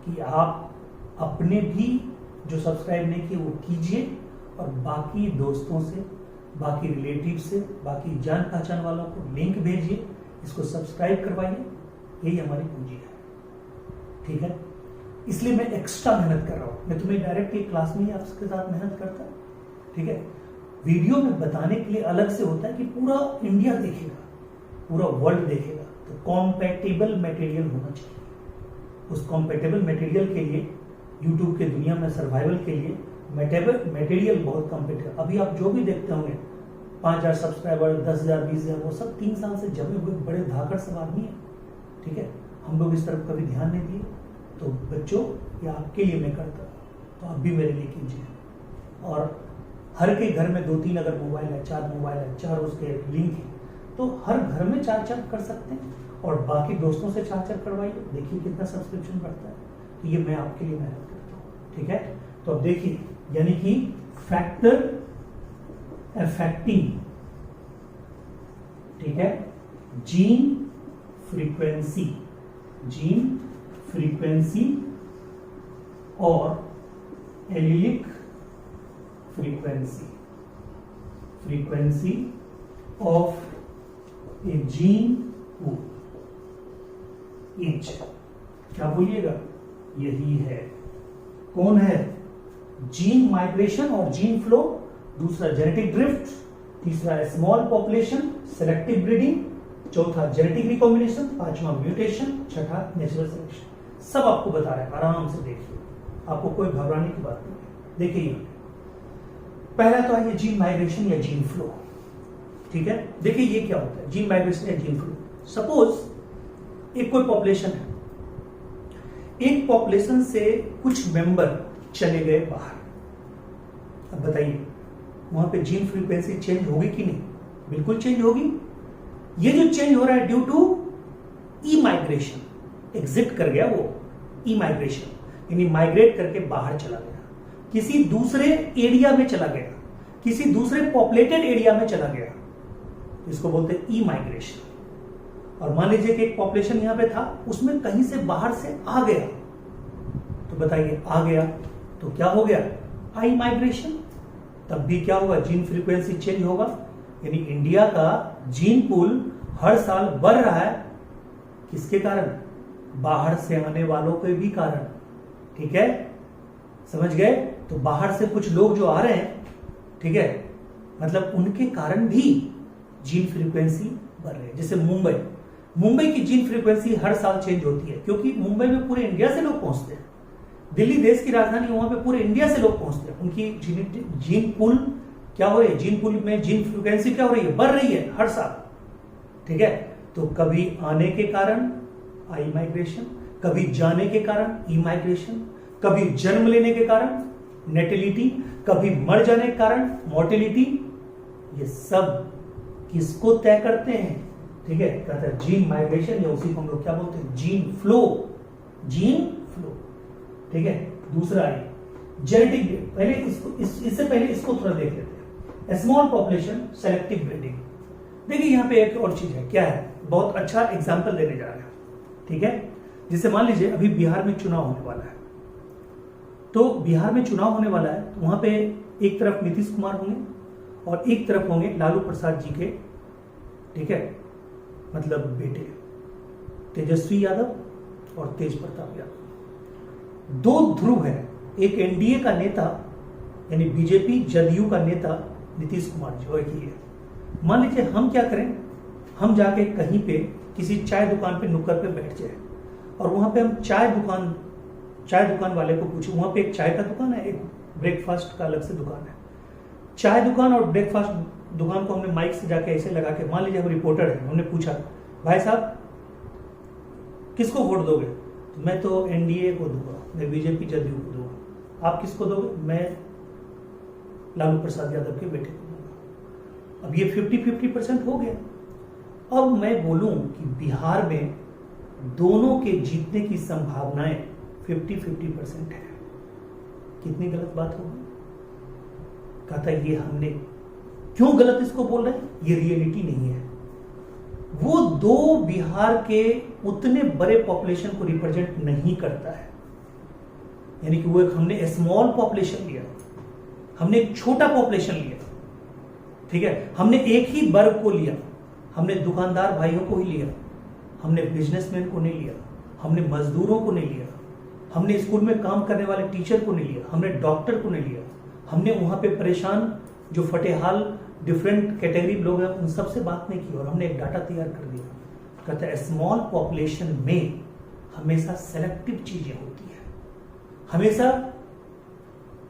कि आप अपने भी जो सब्सक्राइब नहीं किए वो कीजिए, और बाकी दोस्तों से, बाकी रिलेटिव से, बाकी जान पहचान वालों को लिंक भेजिए, इसको सब्सक्राइब करवाइए। यही हमारी पूंजी है, ठीक है। इसलिए मैं एक्स्ट्रा मेहनत कर रहा हूं, मैं तुम्हें डायरेक्ट एक क्लास में ही आपके साथ मेहनत करता, ठीक है। वीडियो में बताने के लिए अलग से होता है कि पूरा इंडिया देखेगा, पूरा वर्ल्ड देखेगा, तो कॉम्पैटिबल मटेरियल होना चाहिए। उस कॉम्पैटिबल मटेरियल के लिए, यूट्यूब के दुनिया में सर्वाइवल के लिए मटेरियल बहुत कॉम्पिटेटिव। अभी आप जो भी देखते होंगे 5000 सब्सक्राइबर, 10,000, 20,000, वो सब 3 साल से जमे हुए बड़े धाकड़ सब आदमी है, ठीक है। हम लोग इस तरफ कभी ध्यान नहीं दिए। तो बच्चों, ये आपके लिए मैं करता हूँ, तो आप भी मेरे लिए कीजिए। और हर के घर में 2-3 अगर मोबाइल है, 4 मोबाइल है, 4 उसके लिंक है, तो हर घर में 4-4 कर सकते हैं, और बाकी दोस्तों से 4-4 करवाइए। देखिए कितना सब्सक्रिप्शन बढ़ता है। तो ये मैं आपके लिए मेहनत करता हूँ, ठीक है। तो अब देखिए, यानी कि फैक्टर अफेक्टिंग, ठीक है, जीन फ्रीक्वेंसी और allylic frequency of A gene pool is, क्या बोलिएगा, यही है। कौन है? जीन माइग्रेशन और जीन फ्लो, दूसरा जेनेटिक ड्रिफ्ट, तीसरा स्मॉल पॉपुलेशन, सेलेक्टिव ब्रीडिंग, चौथा जेनेटिक रिकॉम्बिनेशन, पांचवा म्यूटेशन, छठा नेचुरल सिलेक्शन। सब आपको बता रहा है, आराम से देखिए, आपको कोई घबराने की बात नहीं है। देखिए पहला तो है जीन माइग्रेशन या जीन फ्लो, ठीक है। देखिए ये क्या होता है, जीन माइग्रेशन या जीन फ्लो। सपोज एक कोई पॉपुलेशन है, एक पॉपुलेशन से कुछ मेंबर चले गए बाहर। अब बताइए वहां पे जीन फ्रीक्वेंसी चेंज होगी कि नहीं? बिल्कुल चेंज होगी। ये जो चेंज हो रहा है due to emigration, exit कर गया वो, ई माइग्रेशन यानी माइग्रेट करके बाहर चला गया, किसी दूसरे एरिया में चला गया, किसी दूसरे पॉपुलेटेड एरिया में चला गया, इसको बोलते हैं ई माइग्रेशन। और मान लीजिए कि एक पॉपुलेशन यहां पे था, उसमें कहीं से बाहर से आ गया, तो बताइए आ गया तो क्या हो गया? आई माइग्रेशन। तब भी क्या होगा? जीन फ्रीक्वेंसी चेंज होगा, यानी इंडिया का जीन पूल हर साल बढ़ रहा है। किसके कारण? बाहर से आने वालों के भी कारण, ठीक है, समझ गए? तो बाहर से कुछ लोग जो आ रहे हैं, ठीक है, मतलब उनके कारण भी जीन फ्रीक्वेंसी बढ़ रही है। जैसे मुंबई की जीन फ्रीक्वेंसी हर साल चेंज होती है, क्योंकि मुंबई में पूरे इंडिया से लोग पहुंचते हैं। दिल्ली देश की राजधानी, वहां पे पूरे इंडिया से लोग पहुंचते हैं। उनकी जीन पूल क्या हो रही है? जीन पूल में जीन फ्रीक्वेंसी क्या हो रही है? बढ़ रही है हर साल, ठीक है। तो कभी आने के कारण आई माइग्रेशन, कभी जाने के कारण इमाइग्रेशन, कभी जन्म लेने के कारण नेटिलिटी, कभी मर जाने के कारण मोर्टेलिटी। ये सब किसको तय करते हैं? ठीक है, कहते हैं जीन माइग्रेशन, या उसी को हम लोग क्या बोलते हैं? Gene flow. जीन फ्लो, ठीक है। दूसरा है जेनेटिक। पहले इससे पहले इसको थोड़ा देख लेते हैं। Small population selective breeding. देखिए यहां पे एक और चीज है, क्या है, बहुत अच्छा एग्जांपल देने जा रहे हैं, ठीक है। जैसे मान लीजिए अभी बिहार में चुनाव होने वाला है, तो बिहार में चुनाव होने वाला है, तो वहां पे एक तरफ नीतीश कुमार होंगे और एक तरफ होंगे लालू प्रसाद जी के, ठीक है, मतलब बेटे तेजस्वी यादव और तेज प्रताप यादव। दो ध्रुव है, एक एनडीए का नेता यानी बीजेपी जदयू का नेता नीतीश कुमार जी, एक ही है। मान लीजिए हम क्या करें, हम जाके कहीं पे किसी चाय दुकान पे नुक्कड़ पे बैठ जाए और वहां पे हम चाय दुकान वाले को पूछे, वहां पे एक चाय का दुकान है, एक ब्रेकफास्ट का अलग से दुकान है। चाय दुकान और ब्रेकफास्ट दुकान को हमने माइक से जाके ऐसे लगा के, मान लीजिए हम रिपोर्टर है, हमने पूछा भाई साहब किसको वोट दोगे? तो मैं तो एनडीए को दूंगा, मैं बीजेपी जदयू को दूंगा। आप किसको दोगे? मैं लालू प्रसाद यादव के बेटे को दूंगा। अब ये 50-50% हो गया। अब मैं बोलूं कि बिहार में दोनों के जीतने की संभावनाएं 50-50% है, कितनी गलत बात होगी? कहता ये हमने क्यों गलत इसको बोल रहे हैं? ये रियलिटी नहीं है। वो दो बिहार के उतने बड़े पॉपुलेशन को रिप्रेजेंट नहीं करता है, यानी कि वो एक हमने स्मॉल पॉपुलेशन लिया, हमने एक छोटा पॉपुलेशन लिया, ठीक है। हमने एक ही वर्ग को लिया, हमने दुकानदार भाइयों को ही लिया, हमने बिजनेसमैन को नहीं लिया, हमने मजदूरों को नहीं लिया, हमने स्कूल में काम करने वाले टीचर को नहीं लिया, हमने डॉक्टर को नहीं लिया, हमने वहां पे परेशान जो फटेहाल डिफरेंट कैटेगरी लोग हैं उन सबसे बात नहीं की, और हमने एक डाटा तैयार कर दिया। कहता है स्मॉल पॉपुलेशन में हमेशा सेलेक्टिव चीजें होती है, हमेशा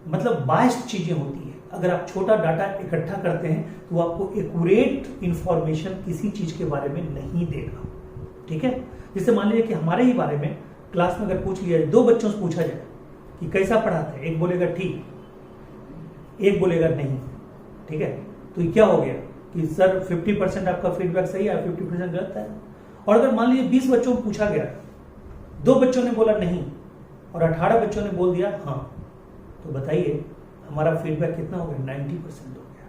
मतलब बायस्ड चीजें होती है। अगर आप छोटा डाटा इकट्ठा करते हैं तो आपको एक्यूरेट इंफॉर्मेशन किसी चीज के बारे में नहीं देगा, ठीक है। जैसे मान लीजिए कि हमारे ही बारे में क्लास में अगर पूछ लिया जाए, दो बच्चों से पूछा जाए कि कैसा पढ़ाते हैं, एक बोलेगा ठीक, एक बोलेगा नहीं, ठीक है। तो ये क्या हो गया कि सर 50% आपका फीडबैक सही है, 50% गलत है। और अगर मान लीजिए 20 बच्चों को पूछा गया, दो बच्चों ने बोला नहीं और 18 बच्चों ने बोल दिया हाँ, तो बताइए हमारा फीडबैक कितना हो गया? 90% हो गया।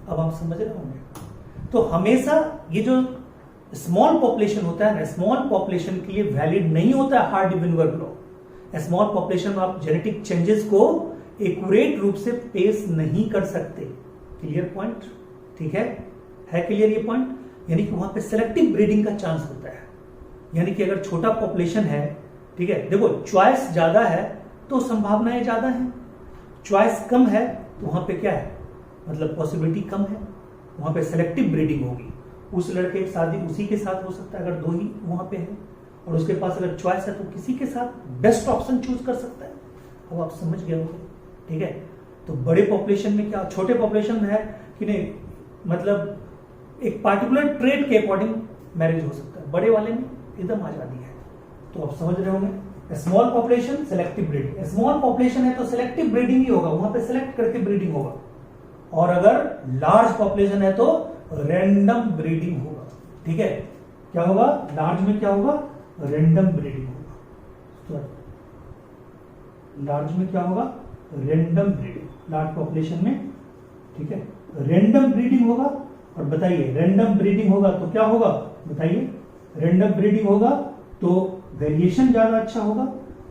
अब आप समझ रहे होंगे। तो हमेशा ये जो स्मॉल पॉपुलेशन होता है ना, स्मॉल पॉपुलेशन के लिए वैलिड नहीं होता है हार्डी-विनवर्ग लॉ। स्मॉल पॉपुलेशन में आप जेनेटिक चेंजेस को एक्यूरेट रूप से पेश नहीं कर सकते। Clear point? ठीक है क्लियर ये पॉइंट? यानी कि वहां पे सेलेक्टिव ब्रीडिंग का चांस होता है, यानी कि अगर छोटा पॉपुलेशन है, ठीक है, देखो चॉइस ज्यादा है तो संभावनाएं ज्यादा है, चॉइस कम है तो वहां पे क्या है, मतलब पॉसिबिलिटी कम है, वहां पे सेलेक्टिव ब्रीडिंग होगी। उस लड़के की शादी उसी के साथ हो सकता है अगर दो ही वहां पे है, और उसके पास अगर चॉइस है तो किसी के साथ बेस्ट ऑप्शन चूज कर सकता है। अब आप समझ गए होंगे, ठीक है। तो बड़े पॉपुलेशन में क्या, छोटे पॉपुलेशन में है कि नहीं, मतलब एक पार्टिकुलर ट्रेड के अकॉर्डिंग मैरिज हो सकता है, बड़े वाले में एकदम आजादी है। तो आप समझ रहे होंगे small population selective breeding, small population है तो सेलेक्टिव ब्रीडिंग ही होगा, वहां पे सेलेक्ट करके ब्रीडिंग होगा। और अगर लार्ज पॉपुलेशन है तो रैंडम ब्रीडिंग होगा, ठीक है। क्या होगा? लार्ज में क्या होगा? रैंडम ब्रीडिंग होगा। लार्ज में क्या होगा? रैंडम ब्रीडिंग, लार्ज पॉपुलेशन में, ठीक है, रैंडम ब्रीडिंग होगा। और बताइए रैंडम ब्रीडिंग होगा तो क्या होगा? बताइए रैंडम ब्रीडिंग होगा तो वेरिएशन ज्यादा अच्छा होगा,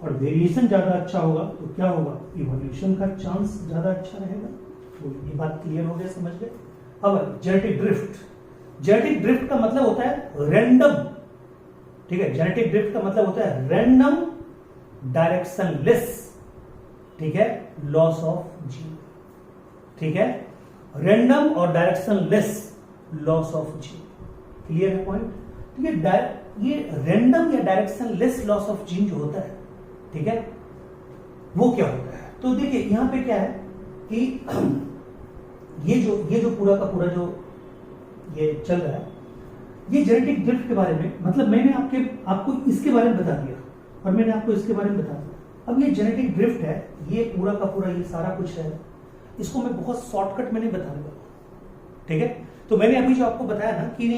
और वेरिएशन ज्यादा अच्छा होगा तो क्या होगा? इवोल्यूशन का चांस ज्यादा अच्छा रहेगा। तो ये बात क्लियर हो गया, समझ गए। अब जेनेटिक ड्रिफ्ट, जेनेटिक ड्रिफ्ट का मतलब होता है रैंडम, ठीक है, जेनेटिक ड्रिफ्ट का मतलब होता है रैंडम डायरेक्शनलेस, ठीक है, लॉस ऑफ जीन, ठीक है, रैंडम और directionless loss of gene. Clear है पॉइंट? ठीक है, ये रैंडम या डायरेक्शनलेस लॉस ऑफ जीन जो होता है, ठीक है, वो क्या होता है? तो देखिए यहां पे क्या है कि ये जो पूरा का पूरा जो ये चल रहा है, ये जेनेटिक ड्रिफ्ट के बारे में, मतलब मैंने आपको इसके बारे में बता दिया। और मैंने आपको इसके बारे में बता दिया। अब ये जेनेटिक ड्रिफ्ट है, ये पूरा का पूरा ये सारा कुछ है, इसको मैं बहुत शॉर्टकट में नहीं बताने वाला, ठीक है। तो मैंने अभी जो आपको बताया ना कि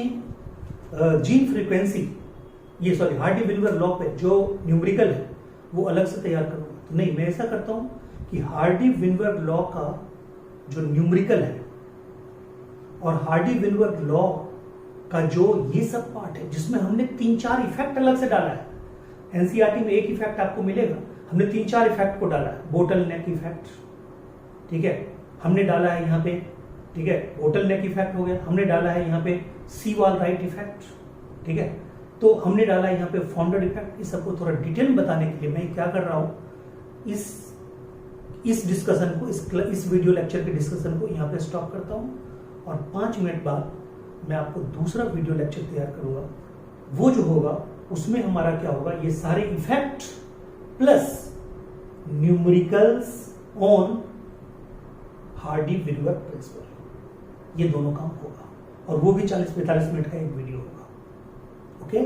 जीन फ्रीक्वेंसी, ये सॉरी हार्डी-विल्बर लॉ पे जो न्यूमेरिकल है वो अलग से तैयार करूंगा, तो नहीं, मैं ऐसा करता हूं कि हार्डी-विल्बर लॉ का जो न्यूमेरिकल है और हार्डी-विल्बर लॉ का जो ये सब पार्ट है जिसमें हमने 3-4 इफेक्ट अलग से डाला है। एनसीईआरटी में एक इफेक्ट आपको मिलेगा, हमने 3-4 इफेक्ट को डाला है। बोटल नेक इफेक्ट, ठीक है, हमने डाला है यहाँ पे, ठीक है, बोटल नेक इफेक्ट हो गया, हमने डाला है यहाँ पे सी वाल राइट इफेक्ट, ठीक है, तो हमने डाला है यहाँ पे फाउंडर इफेक्ट। इस सबको थोड़ा डिटेल में बताने के लिए मैं क्या कर रहा हूँ, इस डिस्कशन को, इस वीडियो लेक्चर के डिस्कशन को यहाँ पे स्टॉप करता हूँ और 5 मिनट बाद मैं आपको दूसरा वीडियो लेक्चर तैयार करूंगा। वो जो होगा उसमें हमारा क्या होगा, ये सारे effect plus numericals on Hardy Weinberg principle, ये दोनों काम होगा और वो भी 40-45 मिनट का एक वीडियो होगा। ओके।